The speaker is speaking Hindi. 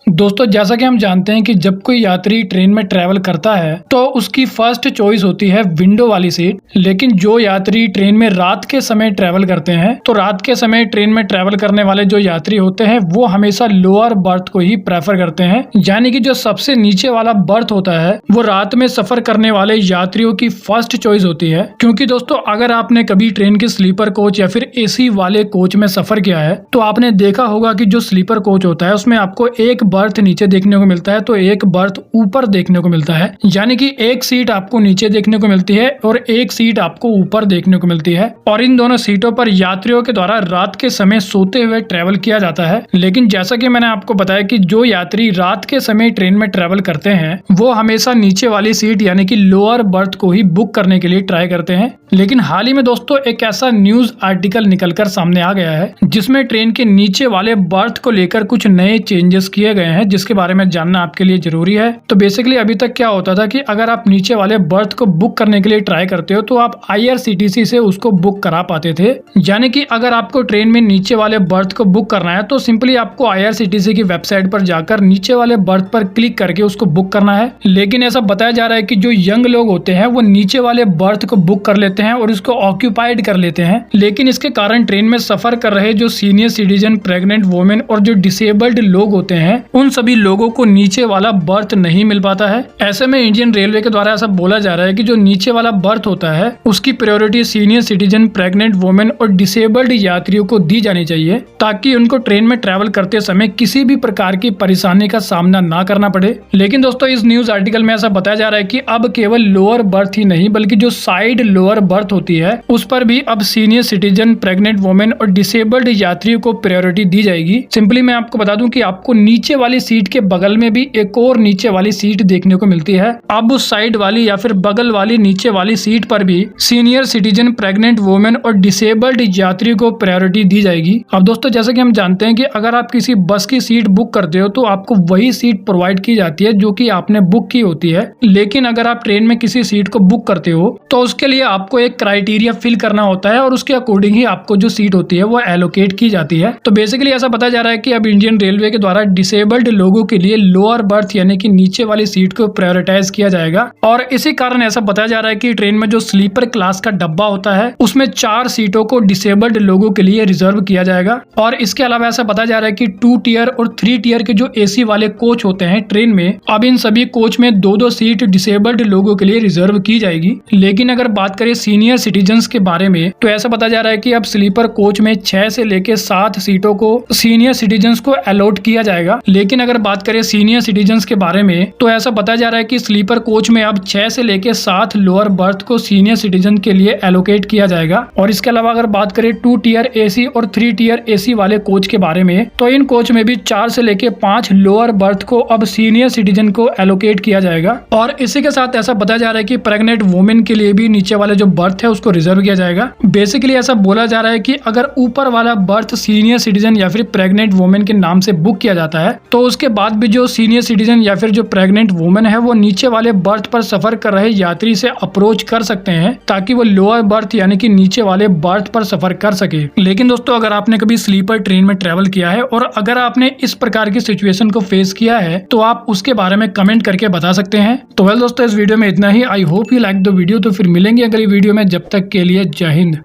दोस्तों जैसा कि हम जानते हैं कि जब कोई यात्री ट्रेन में ट्रैवल करता है तो उसकी फर्स्ट चॉइस होती है विंडो वाली सीट। लेकिन जो यात्री ट्रेन में रात के समय ट्रैवल करते हैं तो रात के समय ट्रेन में ट्रैवल करने वाले जो यात्री होते हैं वो हमेशा लोअर बर्थ को ही प्रेफर करते हैं, यानी कि जो सबसे नीचे वाला बर्थ होता है वो रात में सफर करने वाले यात्रियों की फर्स्ट चॉइस होती है। क्योंकि दोस्तों अगर आपने कभी ट्रेन के स्लीपर कोच या फिर एसी वाले कोच में सफर किया है तो आपने देखा होगा कि जो स्लीपर कोच होता है उसमें आपको एक बर्थ नीचे देखने को मिलता है तो एक बर्थ ऊपर देखने को मिलता है, यानी कि एक सीट आपको नीचे देखने को मिलती है और एक सीट आपको ऊपर देखने को मिलती है। और इन दोनों सीटों पर यात्रियों के द्वारा रात के समय सोते हुए ट्रेवल किया जाता है। लेकिन जैसा कि मैंने आपको बताया कि जो यात्री रात के समय ट्रेन में ट्रेवल करते हैं वो हमेशा नीचे वाली सीट यानी कि लोअर बर्थ को ही बुक करने के लिए ट्राई करते हैं। लेकिन हाल ही में दोस्तों एक ऐसा न्यूज आर्टिकल निकलकर सामने आ गया है जिसमें ट्रेन के नीचे वाले बर्थ को लेकर कुछ नए चेंजेस किए गए हैं, जिसके बारे में जानना आपके लिए जरूरी है। तो बेसिकली अभी तक क्या होता था कि अगर आप नीचे वाले बर्थ को बुक करने के लिए ट्राई करते हो तो आप IRCTC से उसको बुक करा पाते थे, यानी कि अगर आपको ट्रेन में नीचे वाले बर्थ को बुक करना है तो सिंपली आपको IRCTC की वेबसाइट पर जाकर नीचे वाले बर्थ पर क्लिक करके उसको बुक करना है। लेकिन ऐसा बताया जा रहा है कि जो यंग लोग होते हैं वो नीचे वाले बर्थ को बुक कर लेते हैं और उसको ऑक्यूपाइड कर लेते हैं। लेकिन इसके कारण ट्रेन में सफर कर रहे जो सीनियर सिटीजन, प्रेग्नेंट वुमेन और जो डिसेबल्ड लोग होते हैं उन सभी लोगों को नीचे वाला बर्थ नहीं मिल पाता है। ऐसे में इंडियन रेलवे के द्वारा ऐसा बोला जा रहा है कि जो नीचे वाला बर्थ होता है उसकी priority senior citizen, pregnant women और डिसेबल्ड यात्रियों को दी जानी चाहिए ताकि उनको ट्रेन में ट्रैवल करते समय किसी भी प्रकार की परेशानी का सामना ना करना पड़े। लेकिन दोस्तों इस न्यूज आर्टिकल में ऐसा बताया जा रहा है कि अब केवल लोअर बर्थ ही नहीं बल्कि जो साइड लोअर बर्थ होती है उस पर भी अब सीनियर सिटीजन, प्रेग्नेंट वुमेन और डिसेबल्ड यात्रियों को प्रायोरिटी दी जाएगी। सिंपली मैं आपको बता दूं कि आपको नीचे वाली सीट के बगल में भी एक और नीचे वाली सीट देखने को मिलती है। अब उस साइड वाली या फिर बगल वाली नीचे वाली सीट पर भी सीनियर सिटीजन, प्रेग्नेंट वुमेन और डिसेबल्ड यात्रियों को प्रायोरिटी दी जाएगी। अब दोस्तों जैसा कि हम जानते हैं कि अगर आप किसी बस की सीट बुक करते हो तो आपको वही सीट प्रोवाइड की जाती है जो कि आपने बुक की होती है। लेकिन अगर आप ट्रेन में किसी सीट को बुक करते हो तो उसके लिए आपको एक क्राइटेरिया फिल करना होता है और उसके अकॉर्डिंग ही आपको जो सीट होती है वो एलोकेट की जाती है। तो बेसिकली ऐसा बताया जा रहा है कि अब इंडियन रेलवे के द्वारा डिसेबल्ड लोगों के लिए लोअर बर्थ यानी कि नीचे वाली सीट को प्रायोरिटाइज किया जाएगा। और इसी कारण ऐसा बताया जा रहा है कि ट्रेन में जो स्लीपर क्लास का डब्बा होता है उसमें 4 सीटों को डिसेबल्ड लोगों के लिए रिजर्व किया जाएगा। और इसके अलावा ऐसा बताया जा रहा है कि 2 टियर और 3 टियर के जो एसी वाले कोच होते हैं ट्रेन में, अब इन सभी कोच में 2-2 सीट डिसेबल्ड लोगों के लिए रिजर्व की जाएगी। लेकिन अगर बात करें सीनियर सिटीजन के बारे में तो ऐसा बताया जा रहा है कि अब स्लीपर कोच में 6 से लेकर 7 सीटों को सीनियर सिटीजन्स को अलॉट किया जाएगा। लेकिन अगर बात करें सीनियर सिटीजन्स के बारे में तो ऐसा बताया जा रहा है कि स्लीपर कोच में अब 6 से लेकर 7 लोअर बर्थ को सीनियर सिटीजन के लिए एलोकेट किया जाएगा। और इसके अलावा अगर बात करें 2 टियर एसी और 3 टियर एसी वाले कोच के बारे में तो इन कोच में भी 4 से लेकर 5 लोअर बर्थ को अब सीनियर सिटीजन को एलोकेट किया जाएगा। और इसी के साथ ऐसा बताया जा रहा है कि प्रेग्नेंट वुमेन के लिए भी नीचे वाले जो बर्थ है उसको रिजर्व किया जाएगा। बेसिकली ऐसा बोला जा रहा है कि अगर ऊपर वाला बर्थ सीनियर सिटीजन या फिर प्रेग्नेंट वुमेन के नाम से बुक किया जाता है तो उसके बाद भी जो सीनियर सिटीजन या फिर जो प्रेग्नेंट वुमेन है वो नीचे वाले बर्थ पर सफर कर रहे यात्री से अप्रोच कर सकते हैं ताकि वो लोअर बर्थ यानी कि नीचे वाले बर्थ पर सफर कर सके। लेकिन दोस्तों अगर आपने कभी स्लीपर ट्रेन में ट्रेवल किया है और अगर आपने इस प्रकार की सिचुएशन को फेस किया है तो आप उसके बारे में कमेंट करके बता सकते हैं। तो वेल दोस्तों इस वीडियो में इतना ही। I hope you like the video. तो फिर मिलेंगे अगली वीडियो में, जब तक के लिए जय हिंद।